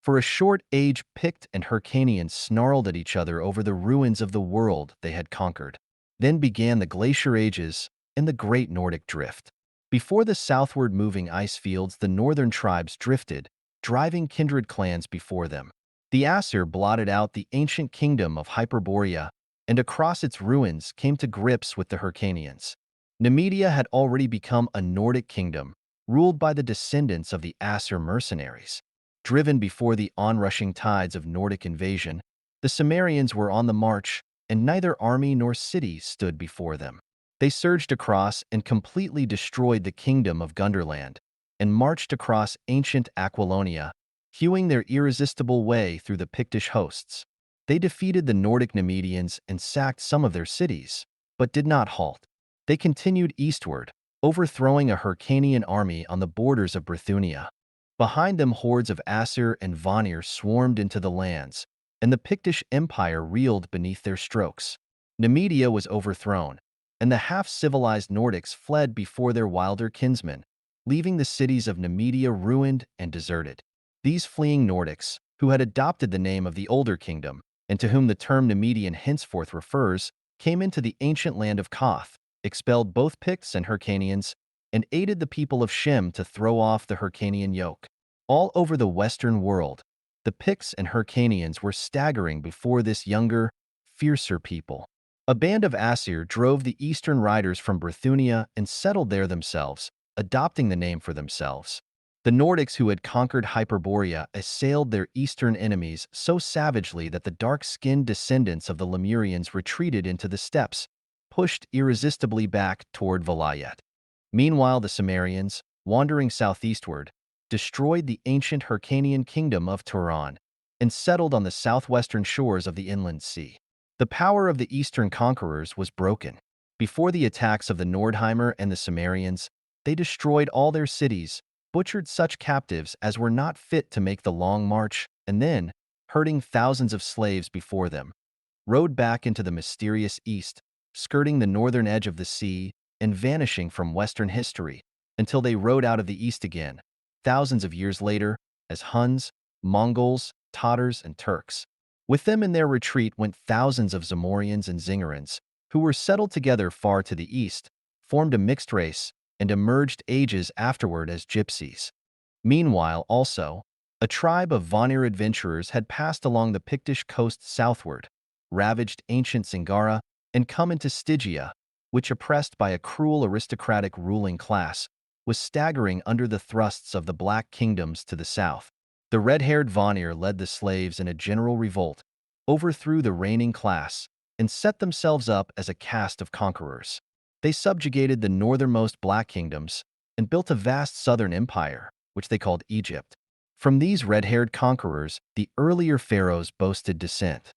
For a short age, Pict and Hyrcanian snarled at each other over the ruins of the world they had conquered. Then began the Glacier Ages and the Great Nordic Drift. Before the southward moving ice fields, the northern tribes drifted, driving kindred clans before them. The Asir blotted out the ancient kingdom of Hyperborea, and across its ruins came to grips with the Hyrcanians. Nemedia had already become a Nordic kingdom, ruled by the descendants of the Asir mercenaries. Driven before the onrushing tides of Nordic invasion, the Cimmerians were on the march, and neither army nor city stood before them. They surged across and completely destroyed the kingdom of Gunderland, and marched across ancient Aquilonia, hewing their irresistible way through the Pictish hosts. They defeated the Nordic Nemedians and sacked some of their cities, but did not halt. They continued eastward, overthrowing a Hyrcanian army on the borders of Bithynia. Behind them, hordes of Asir and Vanir swarmed into the lands, and the Pictish Empire reeled beneath their strokes. Nemedia was overthrown, and the half-civilized Nordics fled before their wilder kinsmen, leaving the cities of Nemedia ruined and deserted. These fleeing Nordics, who had adopted the name of the older kingdom, and to whom the term Nemedian henceforth refers, came into the ancient land of Koth, expelled both Picts and Hyrcanians, and aided the people of Shem to throw off the Hyrcanian yoke. All over the Western world, the Picts and Hyrcanians were staggering before this younger, fiercer people. A band of Asir drove the eastern riders from Bithynia and settled there themselves, adopting the name for themselves. The Nordics who had conquered Hyperborea assailed their eastern enemies so savagely that the dark-skinned descendants of the Lemurians retreated into the steppes, pushed irresistibly back toward Vilayet. Meanwhile, the Cimmerians, wandering southeastward, destroyed the ancient Hyrcanian kingdom of Turan and settled on the southwestern shores of the inland sea. The power of the eastern conquerors was broken. Before the attacks of the Nordheimer and the Cimmerians, they destroyed all their cities, butchered such captives as were not fit to make the long march, and then, herding thousands of slaves before them, rode back into the mysterious east, skirting the northern edge of the sea and vanishing from Western history until they rode out of the east again, thousands of years later, as Huns, Mongols, Tatars, and Turks. With them in their retreat went thousands of Zamorians and Zingerans, who were settled together far to the east, formed a mixed race, and emerged ages afterward as gypsies. Meanwhile, also, a tribe of Vanir adventurers had passed along the Pictish coast southward, ravaged ancient Zingara, and come into Stygia, which, oppressed by a cruel aristocratic ruling class, was staggering under the thrusts of the Black Kingdoms to the south. The red-haired Vanir led the slaves in a general revolt, overthrew the reigning class, and set themselves up as a caste of conquerors. They subjugated the northernmost Black Kingdoms and built a vast southern empire, which they called Egypt. From these red-haired conquerors, the earlier pharaohs boasted descent.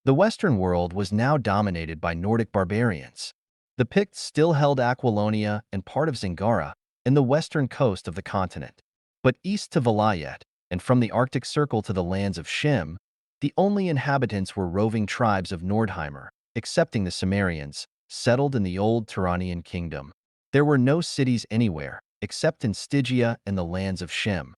The Western world was now dominated by Nordic barbarians. The Picts still held Aquilonia and part of Zingara and the western coast of the continent. But east to Vilayet, and from the Arctic Circle to the lands of Shem, the only inhabitants were roving tribes of Nordheimer, excepting the Cimmerians, settled in the old Turanian kingdom. There were no cities anywhere, except in Stygia and the lands of Shem.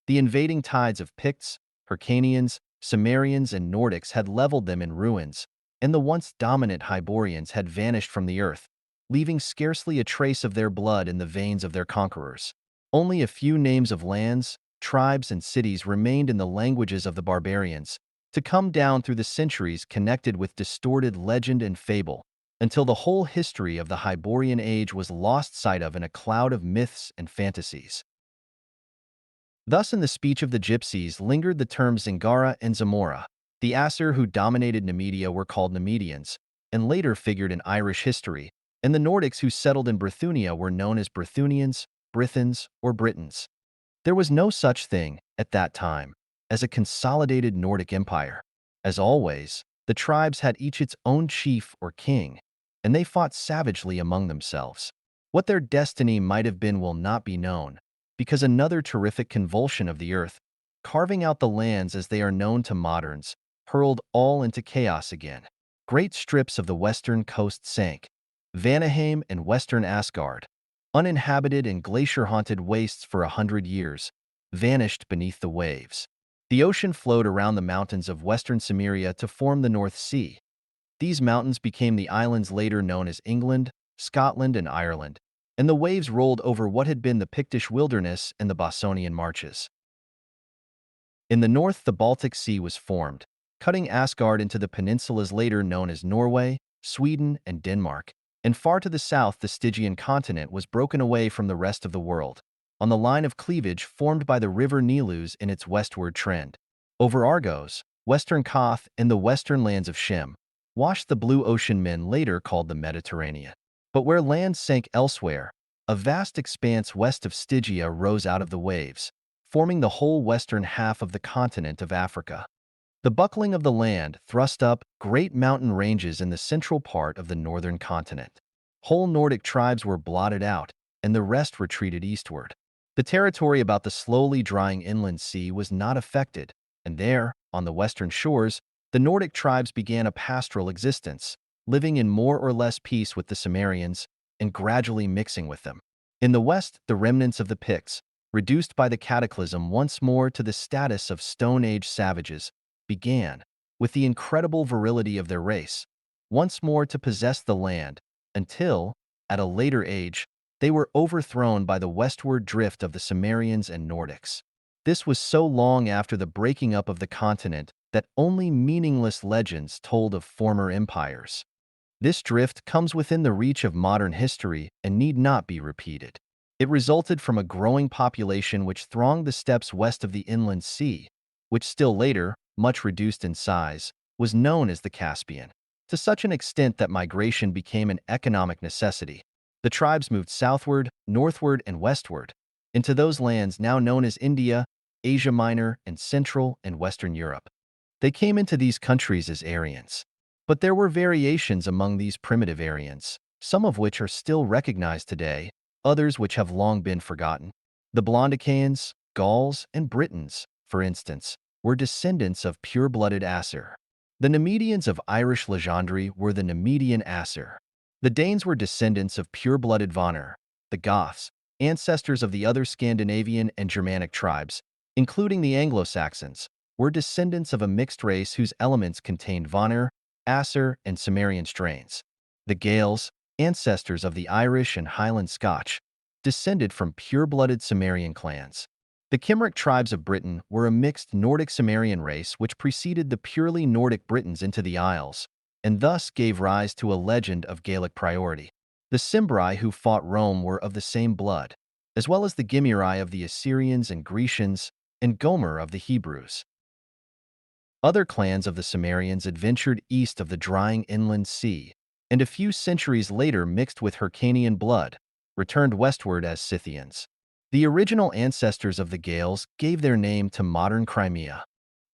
The invading tides of Picts, Hyrcanians, Cimmerians, and Nordics had leveled them in ruins, and the once dominant Hyborians had vanished from the earth, leaving scarcely a trace of their blood in the veins of their conquerors. Only a few names of lands, tribes, and cities remained in the languages of the barbarians, to come down through the centuries connected with distorted legend and fable, until the whole history of the Hyborian age was lost sight of in a cloud of myths and fantasies. Thus in the speech of the gypsies lingered the terms Zingara and Zamora. The Asir who dominated Nemedia were called Nemedians, and later figured in Irish history, and the Nordics who settled in Bithynia were known as Brythunians, Brythons, or Britons. There was no such thing, at that time, as a consolidated Nordic empire. As always, the tribes had each its own chief or king, and they fought savagely among themselves. What their destiny might have been will not be known, because another terrific convulsion of the earth, carving out the lands as they are known to moderns, hurled all into chaos again. Great strips of the western coast sank. Vanaheim and western Asgard, uninhabited and glacier-haunted wastes for 100 years, vanished beneath the waves. The ocean flowed around the mountains of western Cimmeria to form the North Sea. These mountains became the islands later known as England, Scotland, and Ireland, and the waves rolled over what had been the Pictish wilderness and the Bossonian marches. In the north, the Baltic Sea was formed, cutting Asgard into the peninsulas later known as Norway, Sweden, and Denmark, and far to the south the Stygian continent was broken away from the rest of the world. on the line of cleavage formed by the river Nilus in its westward trend. Over Argos, western Koth, and the western lands of Shem, washed the blue ocean men later called the Mediterranean. But where land sank elsewhere, a vast expanse west of Stygia rose out of the waves, forming the whole western half of the continent of Africa. The buckling of the land thrust up great mountain ranges in the central part of the northern continent. Whole Nordic tribes were blotted out, and the rest retreated eastward. The territory about the slowly drying inland sea was not affected, and there, on the western shores, the Nordic tribes began a pastoral existence, living in more or less peace with the Cimmerians and gradually mixing with them. In the west, the remnants of the Picts, reduced by the cataclysm once more to the status of Stone Age savages, began, with the incredible virility of their race, once more to possess the land, until, at a later age, they were overthrown by the westward drift of the Cimmerians and Nordics. This was so long after the breaking up of the continent that only meaningless legends told of former empires. This drift comes within the reach of modern history and need not be repeated. It resulted from a growing population which thronged the steppes west of the inland sea, which still later, much reduced in size, was known as the Caspian, to such an extent that migration became an economic necessity. The tribes moved southward, northward, and westward, into those lands now known as India, Asia Minor, and Central and Western Europe. They came into these countries as Aryans. But there were variations among these primitive Aryans, some of which are still recognized today, others which have long been forgotten. The Blondicaeans, Gauls, and Britons, for instance, were descendants of pure-blooded Asir. The Nemedians of Irish legendary were the Nemedian Asir. The Danes were descendants of pure-blooded Vanir. The Goths, ancestors of the other Scandinavian and Germanic tribes, including the Anglo-Saxons, were descendants of a mixed race whose elements contained Vanir, Asir, and Cimmerian strains. The Gaels, ancestors of the Irish and Highland Scotch, descended from pure-blooded Cimmerian clans. The Cymric tribes of Britain were a mixed Nordic-Cimmerian race which preceded the purely Nordic Britons into the Isles, and thus gave rise to a legend of Gaelic priority. The Cimbri who fought Rome were of the same blood, as well as the Gimuri of the Assyrians and Grecians, and Gomer of the Hebrews. Other clans of the Cimmerians adventured east of the drying inland sea, and a few centuries later mixed with Hyrcanian blood, returned westward as Scythians. The original ancestors of the Gaels gave their name to modern Crimea.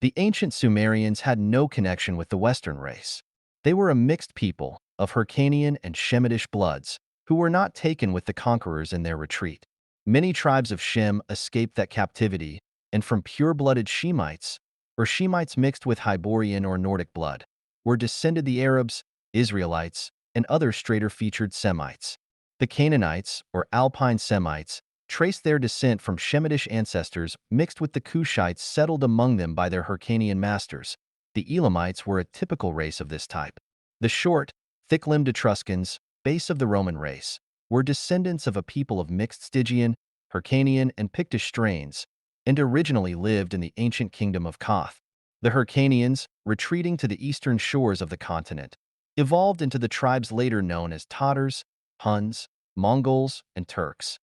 The ancient Sumerians had no connection with the Western race. They were a mixed people of Hyrcanian and Shemitish bloods who were not taken with the conquerors in their retreat. Many tribes of Shem escaped that captivity, and from pure-blooded Shemites, or Shemites mixed with Hyborian or Nordic blood, were descended the Arabs, Israelites, and other straighter-featured Semites. The Canaanites, or Alpine Semites, traced their descent from Shemitish ancestors mixed with the Cushites settled among them by their Hyrcanian masters. The Elamites were a typical race of this type. The short, thick-limbed Etruscans, base of the Roman race, were descendants of a people of mixed Stygian, Hyrcanian, and Pictish strains, and originally lived in the ancient kingdom of Koth. The Hyrcanians, retreating to the eastern shores of the continent, evolved into the tribes later known as Tatars, Huns, Mongols, and Turks.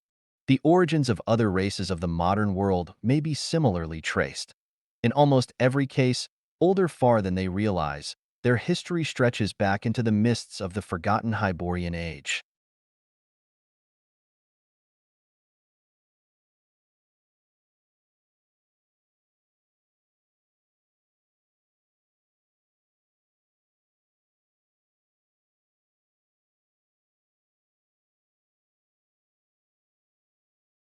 The origins of other races of the modern world may be similarly traced. In almost every case, older far than they realize, their history stretches back into the mists of the forgotten Hyborian age.